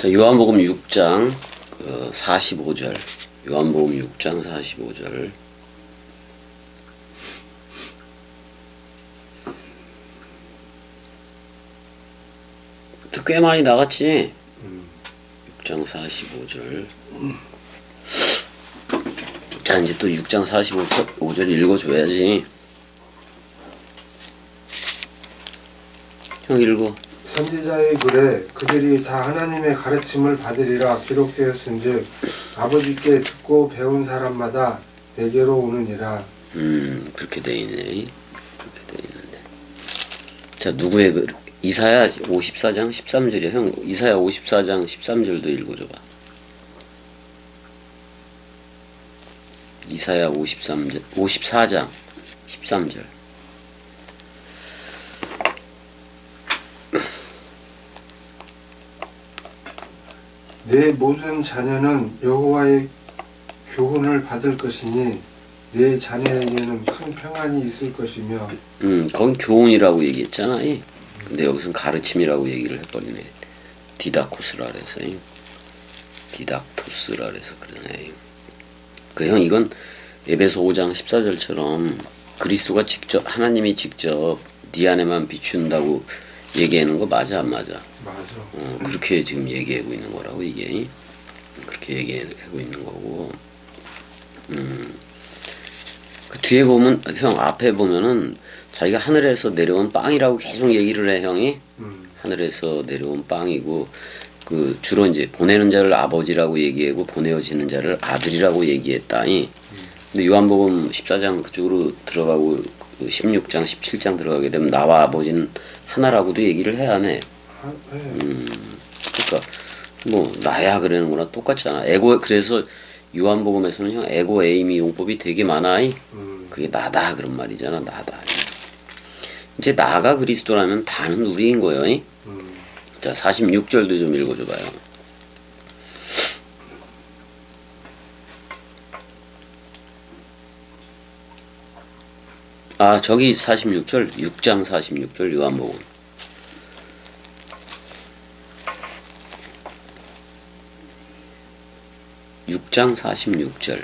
자, 요한복음 6장 45절. 요한복음 6장 45절. 또 꽤 많이 나갔지? 6장 45절. 자, 이제 또 6장 45절 읽어줘야지. 형 읽어. 선지자의 글에 그들이 다 하나님의 가르침을 받으리라 기록되었은즉 아버지께 듣고 배운 사람마다 내게로 오느니라. 그렇게 돼 있네. 그렇게 돼 있는데. 자, 누구의 글? 이사야 54장 13절이야. 형, 이사야 54장 13절도 읽어줘봐. 이사야 54장 13절. 내 모든 자녀는 여호와의 교훈을 받을 것이니 내 자녀에게는 큰 평안이 있을 것이며. 거긴 교훈이라고 얘기했잖아. 근데 여기서는 가르침이라고 얘기를 해버리네. 디다코스라 그래서. 디닥토스라 그래서 그러네. 그 형, 이건 에베소 5장 14절처럼 그리스도가 직접, 하나님이 직접 네 안에만 비춘다고 얘기하는 거 맞아, 안 맞아? 맞아. 그렇게 지금 얘기하고 있는 거라고, 이게. 그렇게 얘기하고 있는 거고. 그 뒤에 보면, 형, 앞에 보면은 자기가 하늘에서 내려온 빵이라고 계속 얘기를 해, 형이. 하늘에서 내려온 빵이고, 그 주로 이제 보내는 자를 아버지라고 얘기하고 보내어지는 자를 아들이라고 얘기했다. 근데 요한복음 14장 그쪽으로 들어가고 16장 17장 들어가게 되면 나와 아버지는 하나라고도 얘기를 해야 하네. 그러니까 뭐 나야 그러는 거나 똑같잖아. 에고, 그래서 요한복음에서는 형 에고 에이미 용법이 되게 많아. 그게 나다 그런 말이잖아. 나다. 이제 나가 그리스도라면 다는 우리인 거예요. 자, 46절도 좀 읽어줘봐요. 아, 저기 46절, 6장 46절 요한복음. 육 장 46절.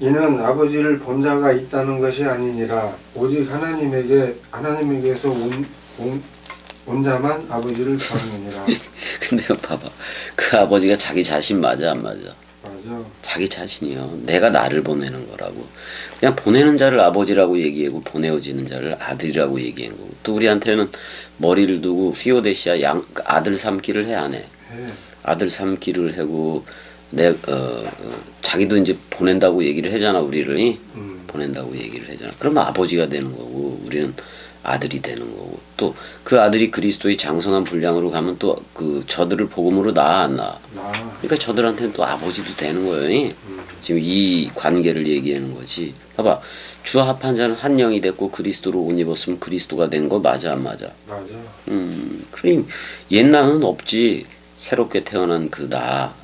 이는 아버지를 본 자가 있다는 것이 아니니라. 오직 하나님에게서 온 자만 아버지를 보느니라. 근데 봐봐, 그 아버지가 자기 자신 맞아, 안 맞아? 맞아. 자기 자신이요. 내가 나를 보내는 거라고. 그냥 보내는 자를 아버지라고 얘기하고 보내어지는 자를 아들이라고 얘기한 거고. 또 우리한테는 머리를 두고 휘오데시아 아들 삼기를 해, 안 해? 아들 삼기를 하고 자기도 이제 보낸다고 얘기를 하잖아, 우리를. 보낸다고 얘기를 하잖아. 그러면 아버지가 되는 거고 우리는 아들이 되는 거고, 또 그 아들이 그리스도의 장성한 분량으로 가면 또 그 저들을 복음으로 낳아 안 낳아? 그러니까 저들한테는 또 아버지도 되는 거예요. 지금 이 관계를 얘기하는 거지. 봐봐, 주와 합한 자는 한 영이 됐고 그리스도로 옷 입었으면 그리스도가 된 거 맞아, 안 맞아? 맞아. 그럼 옛날은 없지. 새롭게 태어난 그 나.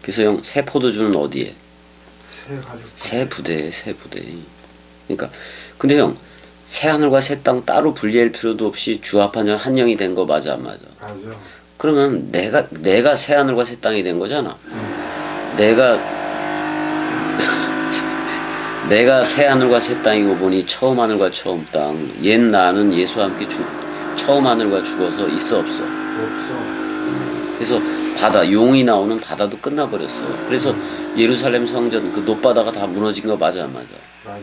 그래서 형, 새 포도주는 어디에? 새 부대에, 새 부대. 그러니까 근데 형, 새 하늘과 새 땅 따로 분리할 필요도 없이 주 합한 자는 한 영이 된 거 맞아, 안 맞아? 맞아. 그러면 내가 새 하늘과 새 땅이 된 거잖아. 내가 새 하늘과 새 땅이고 보니 처음 하늘과 처음 땅. 옛 나는 예수와 함께 처음 하늘과 죽어서 있어, 없어? 없어. 그래서 바다, 용이 나오는 바다도 끝나버렸어. 그래서 예루살렘 성전 그 높바다가 다 무너진 거 맞아, 안 맞아?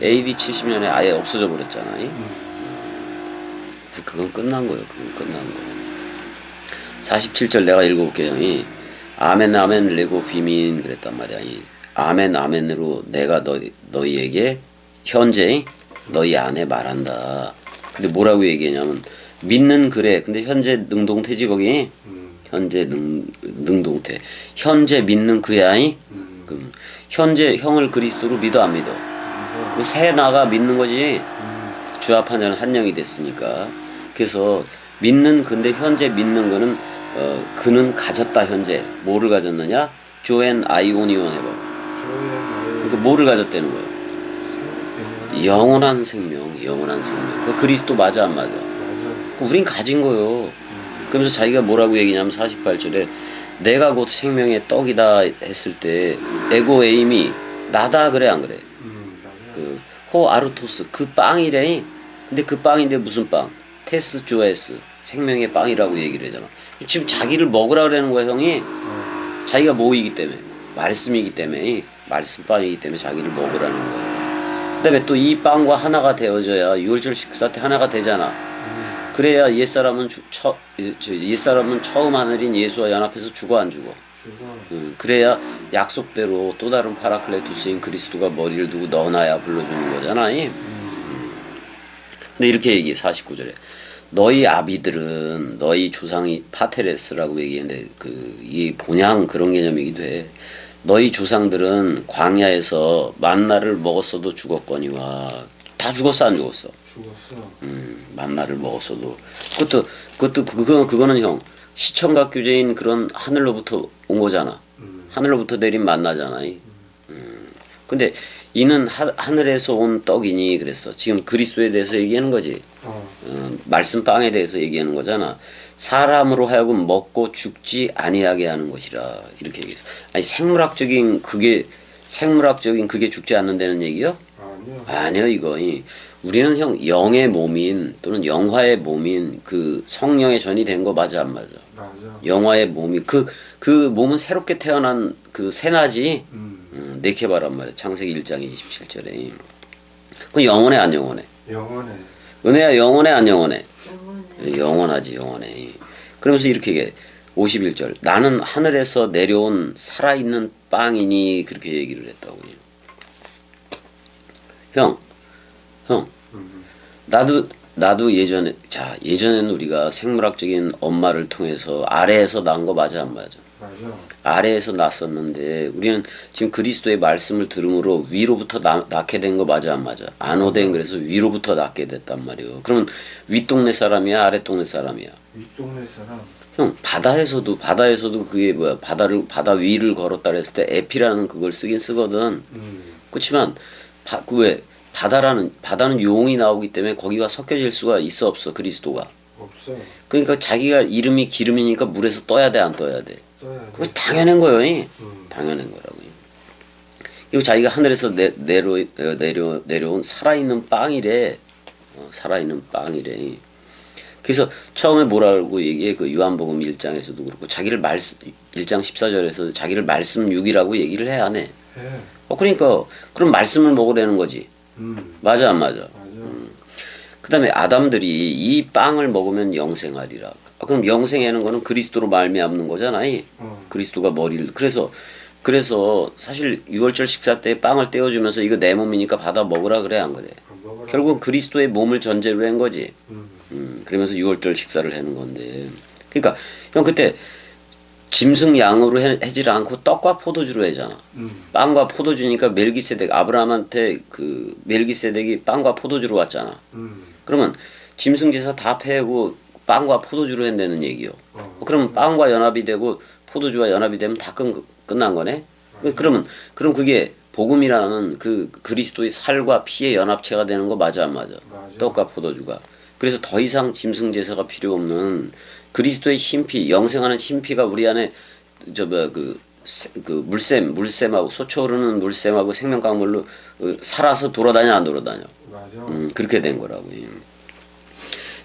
AD 70년에 아예 없어져 버렸잖아. 그래서 그건 끝난 거예요. 그건 끝난 거. 47절 내가 읽어볼게요, 형이. 아멘 아멘 레고 비민 그랬단 말이야. 아멘 아멘으로 내가 너희에게 현재 너희 안에 말한다. 근데 뭐라고 얘기했냐면 믿는 그래. 근데 현재 능동태지 거기. 현재 능동태. 현재 믿는 그야. 현재 형을 그리스도로 믿어, 안 믿어? 그 새 나가 믿는 거지. 주 합한 자는 한 영이 됐으니까. 그래서 믿는, 근데 현재 믿는 거는 그는 가졌다. 현재 뭐를 가졌느냐? 조엔 아이오니온 해봐. 그러니까 뭐를 가졌다는 거예요? 영원한 생명. 그 그리스도 맞아, 안 맞아? 우린 가진 거요. 그러면서 자기가 뭐라고 얘기냐면 48절에 내가 곧 생명의 떡이다 했을 때 에고 에임이 나다 그래 안 그래? 맞아. 그 호 아르토스 그 빵이래. 근데 그 빵인데 무슨 빵? 테스 조에스 생명의 빵이라고 얘기를 하잖아. 지금 자기를 먹으라 그러는 거야 형이. 자기가 뭐이기 때문에 말씀이기 때문에 말씀 빵이기 때문에 자기를 먹으라는 거야. 그다음에 또 이 빵과 하나가 되어져야 유월절 식사 때 하나가 되잖아. 그래야 옛사람은 옛사람은 처음 하늘인 예수와 연합해서 죽어 안 죽어? 죽어. 그래야 약속대로 또 다른 파라클레투스인 그리스도가 머리를 두고 너나야 불러주는 거잖아. 근데 이렇게 얘기해 49절에 너희 아비들은 너희 조상이 파테레스라고 얘기했는데 이 본향 그런 개념이기도 해. 너희 조상들은 광야에서 만나를 먹었어도 죽었거니와 다 죽었어 안 죽었어? 죽었어. 만나를 먹었어도 그것도 그거는 형 시청각 규제인 그런 하늘로부터 온 거잖아. 하늘로부터 내린 만나잖아. 근데 이는 하늘에서 온 떡이니 그랬어. 지금 그리스도에 대해서 얘기하는 거지. 말씀 빵에 대해서 얘기하는 거잖아. 사람으로 하여금 먹고 죽지 아니하게 하는 것이라 이렇게 얘기했어. 아니 생물학적인 그게 죽지 않는다는 얘기요? 아니요. 아니요 이거 우리는 형 영의 몸인 또는 영화의 몸인 그 성령의 전이 된 거 맞아 안 맞아? 맞아. 영화의 몸이 그 몸은 새롭게 태어난 그 새나지. 네케바란 말이야. 창세기 1장 27절에. 그 영원해 안 영원해? 영원해. 은혜야 영원해 안 영원해? 영원하지 영원해. 그러면서 이렇게 얘기해. 51절 나는 하늘에서 내려온 살아있는 빵이니 그렇게 얘기를 했다고. 형 나도 예전에는 우리가 생물학적인 엄마를 통해서 아래에서 낳은 거 맞아 안 맞아? 맞아. 아래에서 낳았었는데 우리는 지금 그리스도의 말씀을 들음으로 위로부터 낳게 된 거 맞아 안 맞아? 안오된 그래서 위로부터 낳게 됐단 말이에요. 그러면 윗동네 사람이야 아랫 동네 사람이야? 윗동네 사람. 형 바다에서도 그게 뭐야 바다 위를 걸었다 그랬을 때 에피라는 그걸 쓰긴 쓰거든. 그렇지만 왜 바다는 용이 나오기 때문에 거기가 섞여질 수가 있어 없어 그리스도가? 없어. 그러니까 자기가 이름이 기름이니까 물에서 떠야 돼 안 떠야 돼? 떠야 돼. 그거 당연한 거요. 당연한 거라고. 이거 자기가 하늘에서 내려온 살아있는 빵이래. 살아있는 빵이래. 그래서 처음에 뭐라고 얘기해? 그 요한복음 1장에서도 그렇고 자기를 1장 14절에서 자기를 말씀 6이라고 얘기를 해 안 해? 해. 그러니까 그럼 말씀을 먹으라는 거지. 맞아 안 맞아? 맞아. 그 다음에 아담들이 이 빵을 먹으면 영생하리라. 그럼 영생하는 거는 그리스도로 말미암는 거잖아. 그리스도가 머리를. 그래서 사실 유월절 식사 때 빵을 떼어주면서 이거 내 몸이니까 받아 먹으라 그래 안 그래? 먹으라. 결국 그리스도의 몸을 전제로 한 거지. 그러면서 유월절 식사를 하는 건데. 그러니까 형 그때 짐승 양으로 해질 않고 떡과 포도주로 하잖아. 빵과 포도주니까 멜기세덱 아브라함한테 그 멜기세덱이 빵과 포도주로 왔잖아. 그러면 짐승 제사 다 패고 빵과 포도주로 한다는 얘기요. 그러면 빵과 연합이 되고 포도주와 연합이 되면 다 끝난 거네. 그럼 그게 복음이라는 그 그리스도의 살과 피의 연합체가 되는 거 맞아 안 맞아? 맞아. 떡과 포도주가. 그래서 더 이상 짐승 제사가 필요 없는 그리스도의 흰피, 영생하는 흰피가 우리 안에 물샘하고 솟아오르는 물샘하고 생명강물로 살아서 돌아다녀 안 돌아다녀? 맞아. 그렇게 된 거라고.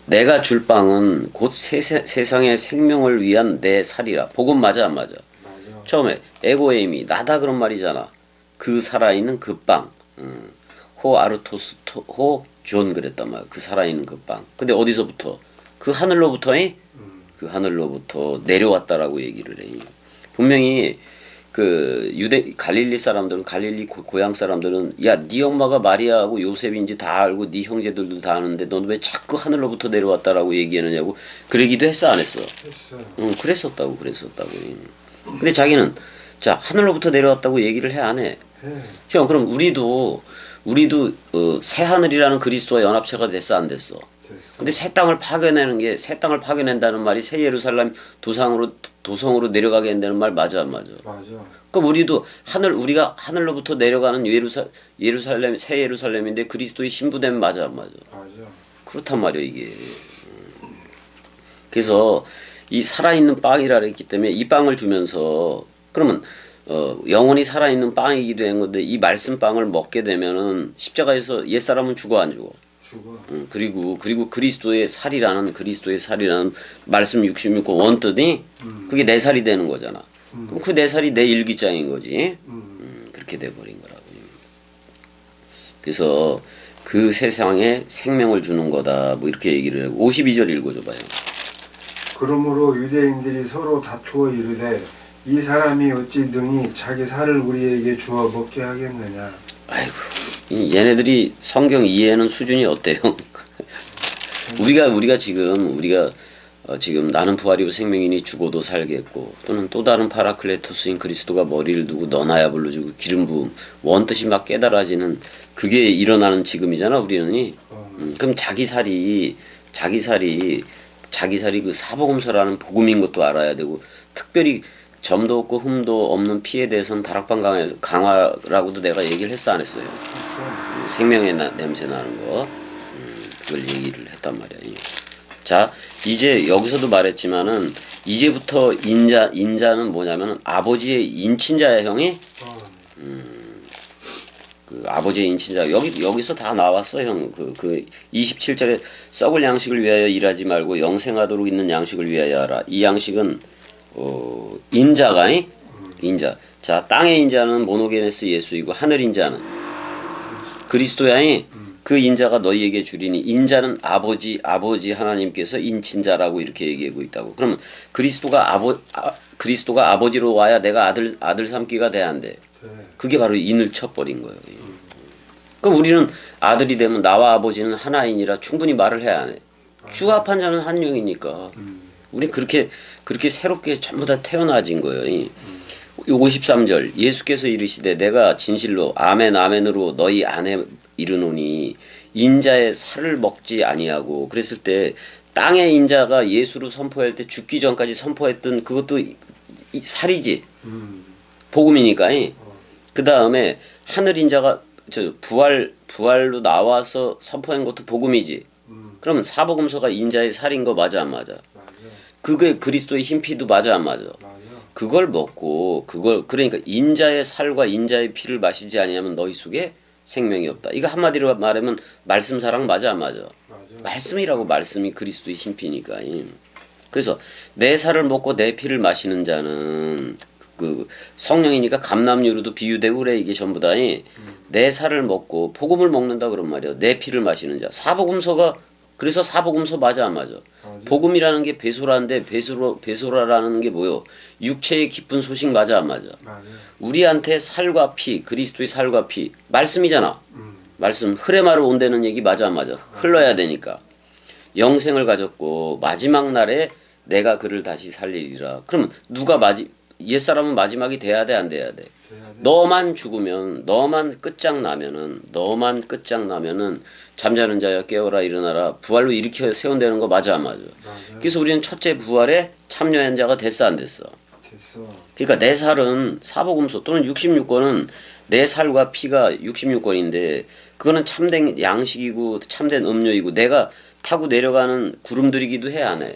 내가 줄 빵은 곧 세상의 생명을 위한 내 살이라. 복음 맞아 안 맞아? 맞아. 처음에 에고에임이 나다 그런 말이잖아. 그 살아있는 그 빵. 호 아르토스 호 존 그랬단 말이야. 그 살아있는 그 빵. 근데 어디서부터? 그 하늘로부터 그 하늘로부터 내려왔다라고 얘기를 해. 분명히 그 갈릴리 사람들은 갈릴리 고향 사람들은 야 네 엄마가 마리아하고 요셉인지 다 알고 네 형제들도 다 아는데 너는 왜 자꾸 하늘로부터 내려왔다라고 얘기하느냐고 그러기도 했어 안 했어? 했어. 그랬었다고. 근데 자기는 자 하늘로부터 내려왔다고 얘기를 해 안 해? 해. 형 그럼 우리도 새 하늘이라는 그리스도와 연합체가 됐어 안 됐어? 됐어. 근데 새 땅을 파견낸다는 말이 새 예루살렘 도성으로 내려가게 한다는 말 맞아 안 맞아? 맞아. 그럼 우리가 하늘로부터 내려가는 예루살렘 새 예루살렘인데 그리스도의 신부됨 맞아 안 맞아? 맞아. 그렇단 말이야 이게. 그래서 이 살아있는 빵이라 그랬기 때문에 이 빵을 주면서 그러면 영원히 살아있는 빵이기도 한 건데 이 말씀 빵을 먹게 되면은 십자가에서 옛사람은 죽어 안 죽어? 죽어. 그리고 그리스도의 살이라는 말씀 66권 원뜻이 그게 내 살이 되는 거잖아. 그럼 그 내 살이 내 일기장인 거지. 그렇게 돼 버린 거라고. 그래서 그 세상에 생명을 주는 거다. 뭐 이렇게 얘기를 하고 52절 읽어줘 봐요. 그러므로 유대인들이 서로 다투어 이르되 이 사람이 어찌 능히 자기 살을 우리에게 주어 먹게 하겠느냐. 아이고, 얘네들이 성경 이해하는 수준이 어때요? 우리가 지금 나는 부활이고 생명이니 죽어도 살겠고 또는 또 다른 파라클레토스인 그리스도가 머리를 두고 너나야 불러주고 기름 부음 원뜻이 막 깨달아지는 그게 일어나는 지금이잖아 우리는. 그럼 자기 살이 그 사복음서라는 복음인 것도 알아야 되고 특별히 점도 없고 흠도 없는 피에 대해서는 다락방 강화라고도 내가 얘기를 했어 안 했어요? 생명의 냄새 나는 거 그걸 얘기를 했단 말이야. 자 이제 여기서도 말했지만은 이제부터 인자는 뭐냐면 아버지의 인친자야 형이. 그 아버지의 인친자 여기서 다 나왔어 형. 그 27절에 썩을 양식을 위하여 일하지 말고 영생하도록 있는 양식을 위하여 하라. 이 양식은 인자가 인자. 자 땅의 인자는 모노게네스 예수이고 하늘 인자는 그리스도야이. 그 인자가 너희에게 주리니 인자는 아버지 하나님께서 인친자라고 이렇게 얘기하고 있다고. 그러면 그리스도가 아버지로 와야 내가 아들 삼기가 돼야 안 돼. 그게 바로 인을 쳐버린 거예요. 그럼 우리는 아들이 되면 나와 아버지는 하나이니라 충분히 말을 해야 안 해. 주합한 자는 한 영이니까. 우리 그렇게 새롭게 전부 다 태어나진 거예요. 53절 예수께서 이르시되 내가 진실로 아멘 아멘으로 너희 안에 이르노니 인자의 살을 먹지 아니하고. 그랬을 때 땅의 인자가 예수를 선포할 때 죽기 전까지 선포했던 그것도 살이지. 복음이니까. 그 다음에 하늘 인자가 부활로 나와서 선포한 것도 복음이지. 그러면 사복음서가 인자의 살인 거 맞아 안 맞아? 그게 그리스도의 흰피도 맞아 안 맞아? 그걸 먹고 그러니까 인자의 살과 인자의 피를 마시지 아니하면 너희 속에 생명이 없다. 이거 한마디로 말하면 말씀 사랑 맞아 안 맞아? 말씀이라고. 말씀이 그리스도의 흰피니까. 그래서 내 살을 먹고 내 피를 마시는 자는 그 성령이니까 감남유로도 비유되고 그래. 이게 전부 다 내 살을 먹고 복음을 먹는다 그런 말이야. 내 피를 마시는 자. 사복음서가 그래서 사복음서 맞아 안 맞아? 복음이라는 게 베소라인데 베소라라는 게 뭐요? 육체의 기쁜 소식 맞아 안 맞아? 우리한테 살과 피, 그리스도의 살과 피 말씀이잖아. 말씀 흐레마로 온다는 얘기 맞아 안 맞아? 흘러야 되니까. 영생을 가졌고 마지막 날에 내가 그를 다시 살리리라. 그러면 옛사람은 마지막이 돼야 돼 안 돼야 돼? 너만 죽으면 너만 끝장나면은 잠자는 자여 깨어라 일어나라 부활로 일으켜 세운다는 거 맞아 안 맞아? 그래서 우리는 첫째 부활에 참여한 자가 됐어 안 됐어? 그러니까 내 살은 사복음서 또는 66권은 내 살과 피가 66권인데 그거는 참된 양식이고 참된 음료이고 내가 타고 내려가는 구름들이기도 해 안 해?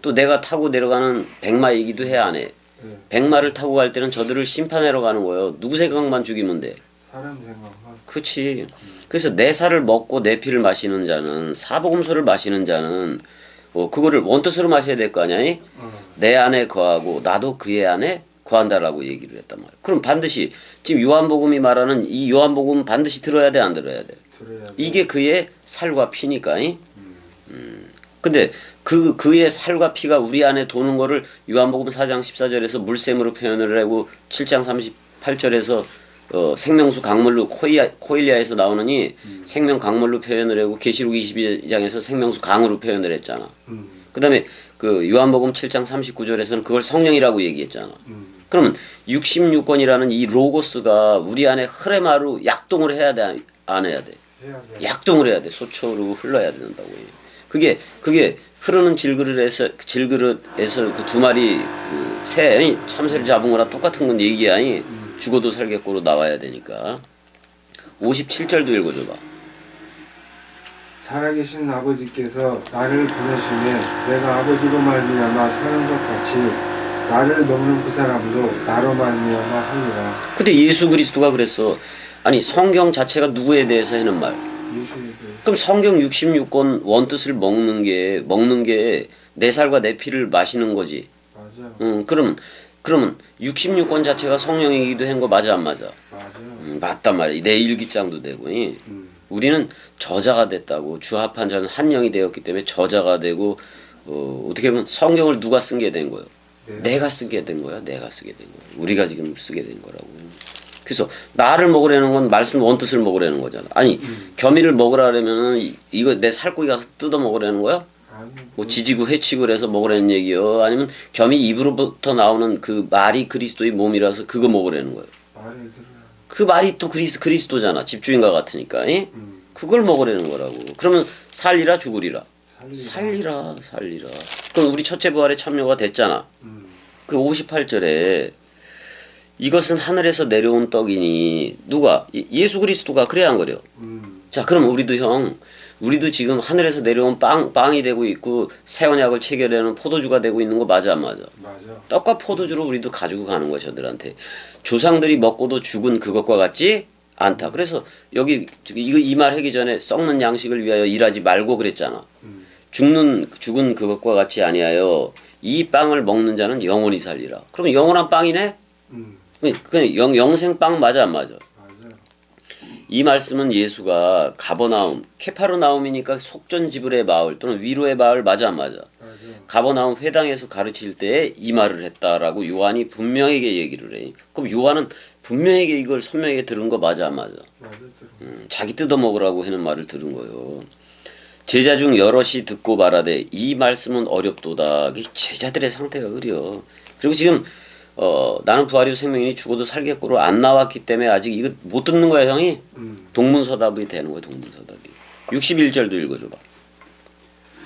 또 내가 타고 내려가는 백마이기도 해 안 해? 백마를 타고 갈 때는 저들을 심판하러 가는 거예요. 누구 생각만 죽이면 돼? 사람 생각만. 그렇지. 그래서 내 살을 먹고 내 피를 마시는 자는 사복음서를 마시는 자는 그거를 원뜻으로 마셔야 될 거 아니야? 내 안에 거하고 나도 그의 안에 거한다라고 얘기를 했단 말이야. 그럼 반드시 지금 요한복음이 말하는 이 요한복음 반드시 들어야 돼 안 들어야 돼? 이게 그의 살과 피니까. 근데 그의 살과 피가 우리 안에 도는 거를 요한복음 4장 14절에서 물샘으로 표현을 하고 7장 38절에서 생명수 강물로 코일리아에서 나오느니 생명 강물로 표현을 하고 계시록 22장에서 생명수 강으로 표현을 했잖아. 그 다음에 그 요한복음 7장 39절에서는 그걸 성령이라고 얘기했잖아. 그러면 66권이라는 이 로고스가 우리 안에 흐레마루 약동을 해야 돼 안 해야 돼? 약동을 해야 돼. 소초로 흘러야 된다고. 그게 흐르는 질그릇에서 그 두 마리 새 참새를 잡은 거랑 똑같은 건 얘기야. 죽어도 살겠고로 나와야 되니까. 57절도 읽어줘봐. 살아계신 아버지께서 나를 보내시매 내가 아버지로 말미암아 사는 것 같이 나를 먹는 그 사람도 나로 말미암아 살리라. 근데 예수 그리스도가 그랬어. 아니 성경 자체가 누구에 대해서 하는 말? 예수님께 그럼 성경 66권 원뜻을 먹는 게 내 살과 내 피를 마시는 거지. 맞아. 그러면 66권 자체가 성령이기도 한 거 맞아 안 맞아? 맞아. 맞단 말이야. 내 일기장도 되고. 우리는 저자가 됐다고. 주합한 자는 한 영이 되었기 때문에 저자가 되고 어떻게 보면 성경을 누가 쓴 게 된 거예요? 내가 쓰게 된 거야. 내가 쓰게 된 거야. 우리가 지금 쓰게 된 거라고. 그래서 나를 먹으라는 건 말씀 원뜻을 먹으라는 거잖아. 아니 겸이를 먹으라 그러면은 이거 내 살코기 가서 뜯어 먹으라는 거야? 아니, 뭐 지지고 해치고 해서 먹으라는 얘기요? 아니면 겸이 입으로부터 나오는 그 말이 그리스도의 몸이라서 그거 먹으라는 거예요? 말을 들으라. 그 말이 또 그리스도잖아. 집주인과 같으니까. 예? 그걸 먹으라는 거라고. 그러면 살리라 죽으리라. 살리라. 그럼 우리 첫째 부활에 참여가 됐잖아. 그 58절에 이것은 하늘에서 내려온 떡이니 누가? 예수 그리스도가 그래야 안 그래요. 자 그럼 우리도 지금 하늘에서 내려온 빵이 되고 있고 새 언약을 체결하는 포도주가 되고 있는 거 맞아 안 맞아? 맞아. 떡과 포도주를 우리도 가지고 가는 거야 저들한테. 조상들이 먹고도 죽은 그것과 같지 않다. 그래서 여기 이 말 하기 전에 썩는 양식을 위하여 일하지 말고 그랬잖아. 죽은 그것과 같이 아니하여 이 빵을 먹는 자는 영원히 살리라. 그러면 영원한 빵이네? 그냥 영생 빵 맞아 안 맞아? 맞아. 이 말씀은 예수가 가버나움, 케파르나움이니까 속전지불의 마을 또는 위로의 마을 맞아 안 맞아? 맞아. 가버나움 회당에서 가르칠 때에 이 말을 했다라고 요한이 분명하게 얘기를 해. 그럼 요한은 분명하게 이걸 선명하게 들은 거 맞아 안 맞아? 맞아. 자기 뜯어 먹으라고 하는 말을 들은 거예요. 제자 중 여럿이 듣고 말하되 이 말씀은 어렵도다. 제자들의 상태가 그려. 그리고 지금 나는 부활이요 생명이니 죽어도 살겠고로 안 나왔기 때문에 아직 이거 못 듣는 거야 형이. 동문서답이 되는 거야 동문서답이. 61절도 읽어줘봐.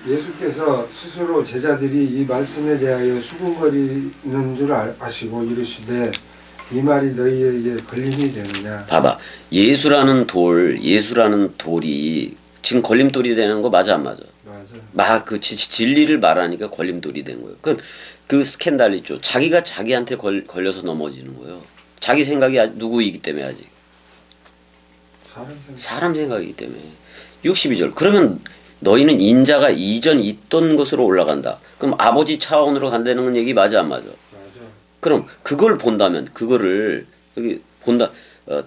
예수께서 스스로 제자들이 이 말씀에 대하여 수군거리는 줄 아시고 이르시되 이 말이 너희에게 걸림이 되느냐. 봐봐. 예수라는 돌이 지금 걸림돌이 되는 거 맞아 안 맞아? 맞아. 그 진리를 말하니까 걸림돌이 된 거예요. 그 스캔들 있죠. 자기가 자기한테 걸려서 넘어지는 거예요. 자기 생각이 누구이기 때문에 아직. 사람 생각이기 때문에. 62절. 그러면 너희는 인자가 이전 있던 곳으로 올라간다. 그럼 아버지 차원으로 간다는 얘기 맞아 안 맞아? 맞아. 그럼 그걸 본다면 그거를 여기 본다.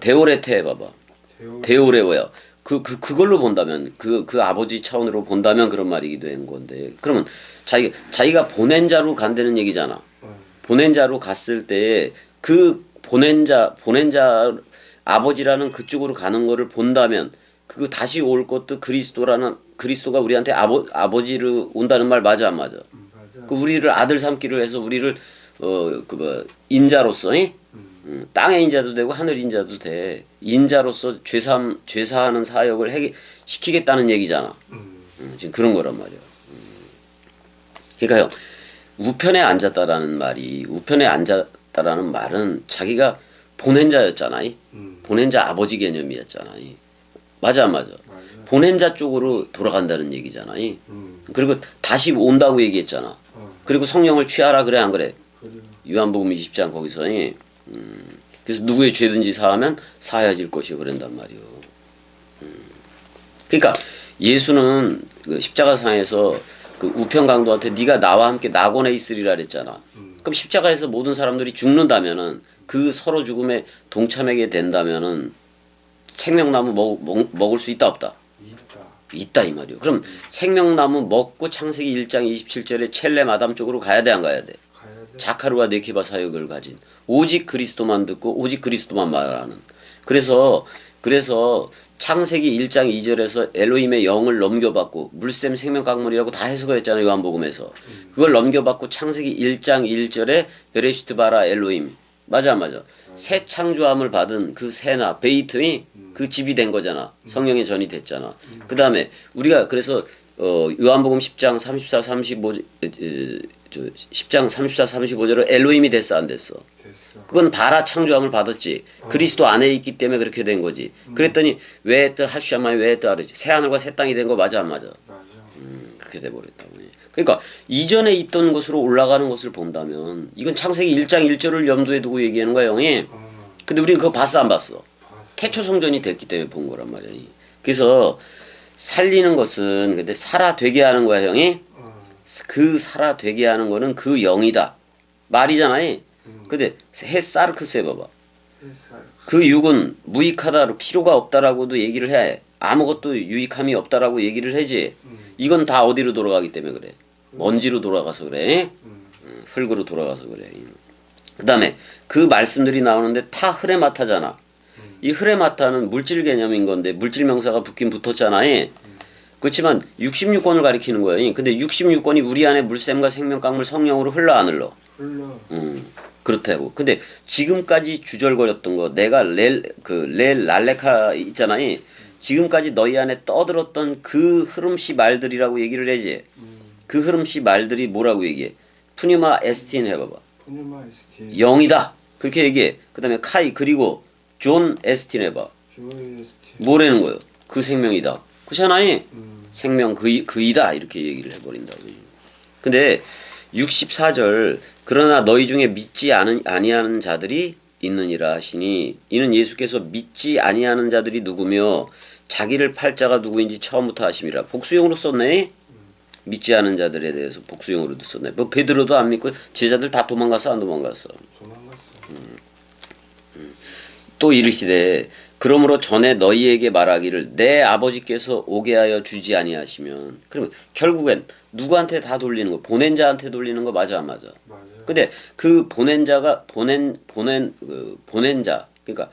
데오레테 해봐봐. 데오레워야. 그걸로 본다면 그 아버지 차원으로 본다면 그런 말이기도 한 건데 그러면 자기가 보낸 자로 간다는 얘기잖아. 보낸 자로 갔을 때 그 보낸 자 아버지라는 그쪽으로 가는 거를 본다면 그거 다시 올 것도 그리스도가 우리한테 아버지로 온다는 말 맞아 안 맞아? 맞아. 그 우리를 아들 삼기로 해서 우리를 인자로서 땅의 인자도 되고 하늘 인자도 돼. 인자로서 죄사하는 사역을 시키겠다는 얘기잖아. 지금 그런 거란 말이야. 그러니까요. 우편에 앉았다라는 말은 자기가 보낸 자였잖아. 보낸 자 아버지 개념이었잖아. 맞아 안 맞아? 맞아. 보낸 자 쪽으로 돌아간다는 얘기잖아. 그리고 다시 온다고 얘기했잖아. 그리고 성령을 취하라 그래 안 그래? 그래. 요한복음 20장 거기서 그래서 누구의 죄든지 사하면 사하여질 것이요 그런단 말이요. 그러니까 예수는 그 십자가상에서 그 우편 강도한테 네가 나와 함께 낙원에 있으리라 그랬잖아. 그럼 십자가에서 모든 사람들이 죽는다면은 그 서로 죽음에 동참하게 된다면은 생명나무 먹을 수 있다 없다? 있다 이 말이요. 그럼 생명나무 먹고 창세기 1장 27절에 첼렘 아담 쪽으로 가야 돼 안 가야 돼? 가야 돼. 자카루와 네케바 사역을 가진 오직 그리스도만 듣고 오직 그리스도만 말하는. 그래서 창세기 1장 2절에서 엘로힘의 영을 넘겨받고 물샘 생명강물이라고 다 해석했잖아요. 요한복음에서. 그걸 넘겨받고 창세기 1장 1절에 베레시트 바라 엘로힘. 맞아 안 맞아? 새 창조함을 받은 그 새나 베이트이 그 집이 된 거잖아. 성령의 전이 됐잖아. 그 다음에 우리가 그래서 요한복음 10장 34, 35, 10장 34, 35절로 엘로힘이 됐어 안 됐어? 됐어. 그건 바라 창조함을 받았지. 그리스도 안에 있기 때문에 그렇게 된 거지. 그랬더니 왜 또 하슈아마이 왜 또 하르지? 새 하늘과 새 땅이 된 거 맞아 안 맞아? 맞아. 그렇게 돼 버렸다고. 그러니까 이전에 있던 곳으로 올라가는 것을 본다면 이건 창세기 1장 1절을 염두에 두고 얘기하는 거야, 형이. 근데 우리는 그거 봤어 안 봤어? 봤어. 태초 성전이 됐기 때문에 본 거란 말이야. 그래서 살리는 것은 근데 살아 되게 하는 거야, 형이. 그 살아 되게 하는 거는 그 영이다. 말이잖아요. 근데 햇사르크스 해봐봐. 햇살. 그 육은 무익하다, 필요가 없다라고도 얘기를 해. 아무것도 유익함이 없다라고 얘기를 하지. 이건 다 어디로 돌아가기 때문에 그래. 먼지로 돌아가서 그래. 흙으로 돌아가서 그래. 그 다음에 그 말씀들이 나오는데 타 흐레마타잖아. 이 흐레마타는 물질 개념인 건데 물질 명사가 붙긴 붙었잖아요. 그렇지만 66권을 가리키는 거예요. 근데 66권이 우리 안에 물샘과 생명 강물 성령으로 흘러 안 흘러? 흘러. 그렇다고. 근데 지금까지 주절거렸던 거 내가 렐 랄레카 있잖아요. 지금까지 너희 안에 떠들었던 그 흐름시 말들이라고 얘기를 해지. 그 흐름시 말들이 뭐라고 얘기해? 푸니마 에스틴 해봐봐. 푸니마 에스틴. 영이다. 그렇게 얘기해. 그 다음에 카이 그리고 존 에스틴 해봐. 주어 에스틴. 뭐라는 거예요? 그 생명이다. 그렇잖아요. 생명 그이다 이렇게 얘기를 해버린다고. 근데 64절 그러나 너희 중에 믿지 아니하는 자들이 있느니라 하시니 이는 예수께서 믿지 아니하는 자들이 누구며 자기를 팔 자가 누구인지 처음부터 하심이라. 복수용으로 썼네. 믿지 않은 자들에 대해서 복수용으로도 썼네. 뭐 베드로도 안 믿고 제자들 다 도망갔어 안 도망갔어? 도망갔어. 또 이르시되 그러므로 전에 너희에게 말하기를 내 아버지께서 오게 하여 주지 아니하시면 그러면 결국엔 누구한테 다 돌리는 거? 보낸 자한테 돌리는 거 맞아 안 맞아? 맞아요. 근데 그 보낸 자가 보낸 자 그러니까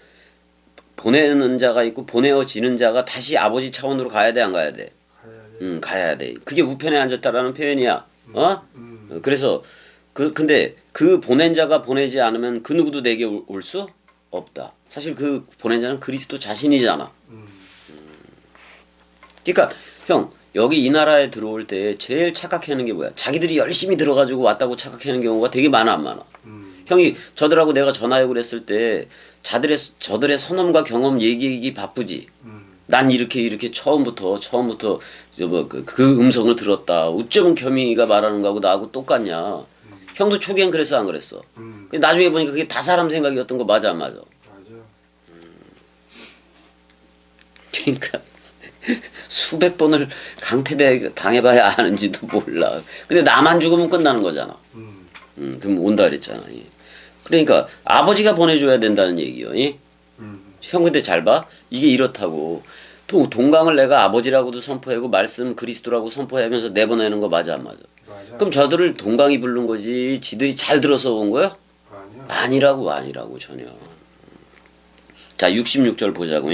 보내는 자가 있고 보내어지는 자가 다시 아버지 차원으로 가야 돼 안 가야 돼? 가야 돼. 가야 돼. 그게 우편에 앉았다라는 표현이야. 어? 그래서 근데 그 보낸 자가 보내지 않으면 그 누구도 내게 올 수 없다. 사실 그 보낸 자는 그리스도 자신이잖아. 그러니까 형 여기 이 나라에 들어올 때 제일 착각하는 게 뭐야? 자기들이 열심히 들어가지고 왔다고 착각하는 경우가 되게 많아 안 많아? 형이 저들하고 내가 전화하고 그랬을 때 저들의 선험과 경험 얘기하기 바쁘지. 난 이렇게 처음부터 그 음성을 들었다. 어쩌면 겸이가 말하는 거하고 나하고 똑같냐? 형도 초기엔 그랬어 안 그랬어? 나중에 보니까 그게 다 사람 생각이었던 거 맞아 안 맞아? 맞아. 그러니까 수백 번을 강퇴 당해봐야 아는지도 몰라. 근데 나만 죽으면 끝나는 거잖아. 그럼 온다 그랬잖아. 예. 그러니까 아버지가 보내줘야 된다는 얘기요. 예? 형 근데 잘 봐. 이게 이렇다고. 동강을 내가 아버지라고도 선포하고 말씀 그리스도라고 선포하면서 내보내는 거 맞아 안 맞아? 맞아. 그럼 저들을 동강이 부른 거지 지들이 잘 들어서 온 거야? 아니야. 아니라고 전혀. 자 66절 보자고.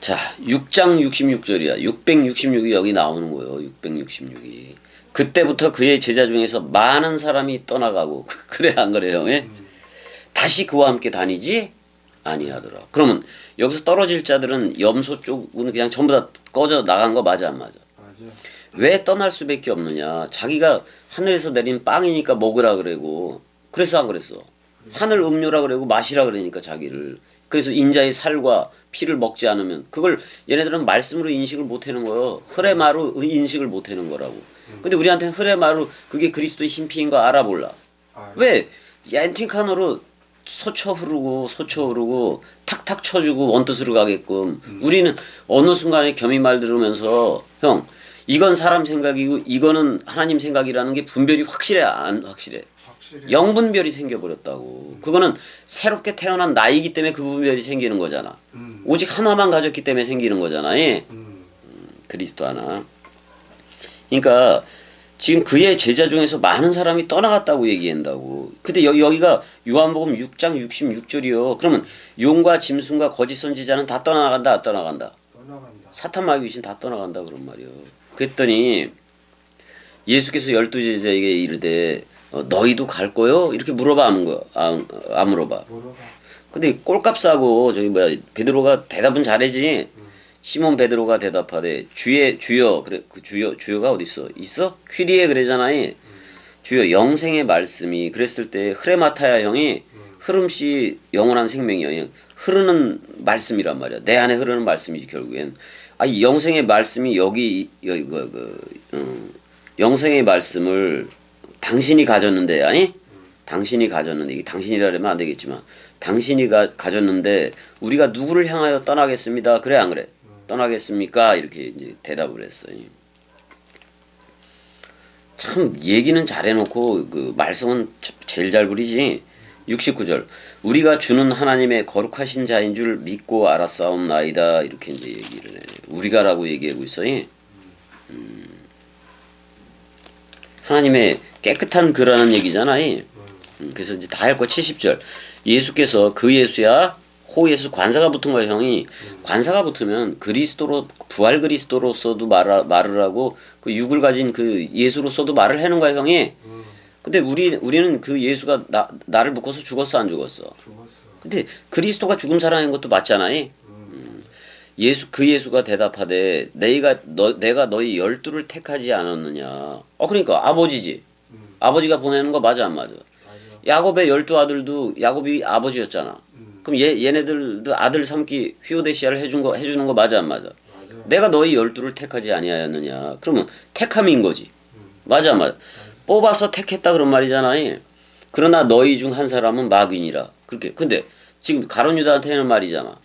자 6장 66절이야. 666이 여기 나오는 거예요. 666이. 그때부터 그의 제자 중에서 많은 사람이 떠나가고 그래 안 그래요? 예? 다시 그와 함께 다니지 아니하더라. 그러면 여기서 떨어질 자들은 염소 쪽은 그냥 전부 다 꺼져 나간 거 맞아 안 맞아? 맞아. 왜 떠날 수밖에 없느냐? 자기가 하늘에서 내린 빵이니까 먹으라 그러고 그랬어 안 그랬어? 하늘 음료라 그러고 마시라 그러니까 자기를. 그래서 인자의 살과 피를 먹지 않으면 그걸 얘네들은 말씀으로 인식을 못하는 거예요. 흐레마로 인식을 못하는 거라고. 근데 우리한테는 흐레마로 그게 그리스도의 흰피인 거 알아볼라. 왜? 얀팅카노로 소초 흐르고 탁탁 쳐주고 원뜻으로 가게끔 우리는 어느 순간에 겸이 말 들으면서 형 이건 사람 생각이고 이거는 하나님 생각이라는 게 분별이 확실해 안 확실해? 확실히. 영분별이 생겨버렸다고. 그거는 새롭게 태어난 나이기 때문에 그 분별이 생기는 거잖아. 오직 하나만 가졌기 때문에 생기는 거잖아. 예? 그리스도 하나. 그러니까 지금 그의 제자 중에서 많은 사람이 떠나갔다고 얘기한다고. 근데 여기가 요한복음 6장 66절이요. 그러면 용과 짐승과 거짓 선지자는 다 떠나간다 안 떠나간다? 떠나간다. 사탄 마귀 귀신 다 떠나간다 그런 말이요. 그랬더니 예수께서 12제자에게 이르되 너희도 갈 거요? 이렇게 물어봐 안 물어봐. 물어봐. 근데 꼴값 싸고 저기 뭐야 베드로가 대답은 잘하지. 시몬 베드로가 대답하되 주여 그래 그 주여가 어디 있어 퀴리에 그러잖아요. 주여 영생의 말씀이 그랬을 때 흐레마타야 형이 흐름씨 영원한 생명이요. 흐르는 말씀이란 말이야. 내 안에 흐르는 말씀이지 결국엔. 이 영생의 말씀이 여기 영생의 말씀을 당신이 가졌는데 아니? 당신이 가졌는데 이게 당신이라 그러면 안 되겠지만 당신이 가졌는데 우리가 누구를 향하여 떠나겠습니다. 그래 안 그래? 떠나겠습니까? 이렇게 이제 대답을 했어요. 참 얘기는 잘해놓고 그 말씀은 제일 잘 부리지. 69절 우리가 주는 하나님의 거룩하신 자인 줄 믿고 알았사옵나이다 이렇게 이제 얘기를 해. 우리가라고 얘기하고 있어요. 하나님의 깨끗한 그라는 얘기잖아요. 그래서 이제 다 할 거 70절 예수께서 그 예수야 호 예수 관사가 붙은 거야 형이. 관사가 붙으면 그리스도로 부활 그리스도로서도 말을 하고 그 육을 가진 그 예수로서도 말을 하는 거야 형이. 근데 우리는 그 예수가 나를 묶어서 죽었어 안 죽었어? 죽었어. 근데 그리스도가 죽음 살아난 것도 맞잖아요. 그 예수가 대답하되 내가 너희 12를 택하지 않았느냐. 그러니까 아버지지. 아버지가 보내는 거 맞아 안 맞아? 맞아. 야곱의 12아들도 야곱이 아버지였잖아. 그럼 얘네들도 아들 삼기 휘오데시아를 해주는 거 맞아 안 맞아? 맞아. 내가 너희 12를 택하지 아니하였느냐. 그러면 택함인 거지. 맞아 안 맞아? 뽑아서 택했다 그런 말이잖아요. 그러나 너희 중 한 사람은 마귀니라. 그렇게. 근데 지금 가룟 유다한테 하는 말이잖아.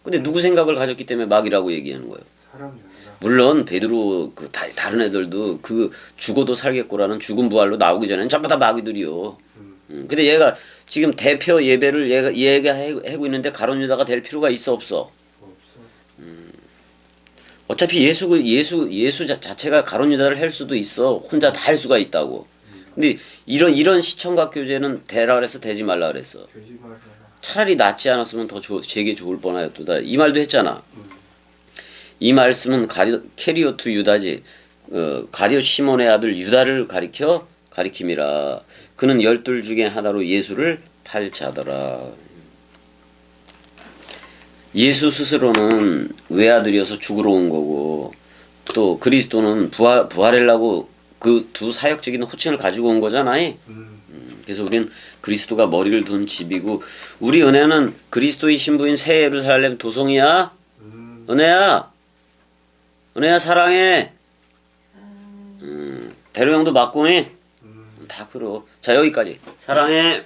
근데 누구 생각을 가졌기 때문에 마귀라고 얘기하는 거예요. 사람이야. 물론 베드로 다른 애들도 그 죽어도 살겠고라는 죽음 부활로 나오기 전에는 전부 다 마귀들이요. 근데 얘가 지금 대표 예배를 얘가 하고 있는데 가룟 유다가 될 필요가 있어 없어? 없어. 어차피 예수 자체가 가룟 유다를 할 수도 있어. 혼자 다 할 수가 있다고. 근데 이런 시청각 교제는 되라 그래서 되지 말라 그랬어. 되지 말아라. 차라리 낫지 않았으면 더 제게 좋을 뻔하였도다. 이 말도 했잖아. 이 말씀은 캐리오트 유다지. 가룟 시몬의 아들 유다를 가리킴이라. 그는 12 중에 하나로 예수를 팔 자더라. 예수 스스로는 외아들이어서 죽으러 온 거고 또 그리스도는 부활하려고 그 두 사역적인 호칭을 가지고 온 거잖아요. 그래서 우리는 그리스도가 머리를 둔 집이고 우리 은혜는 그리스도의 신부인 새 예루살렘 도성이야. 은혜야 사랑해. 대로 형도 맞고 해. 다 그러. 자 여기까지 사랑해.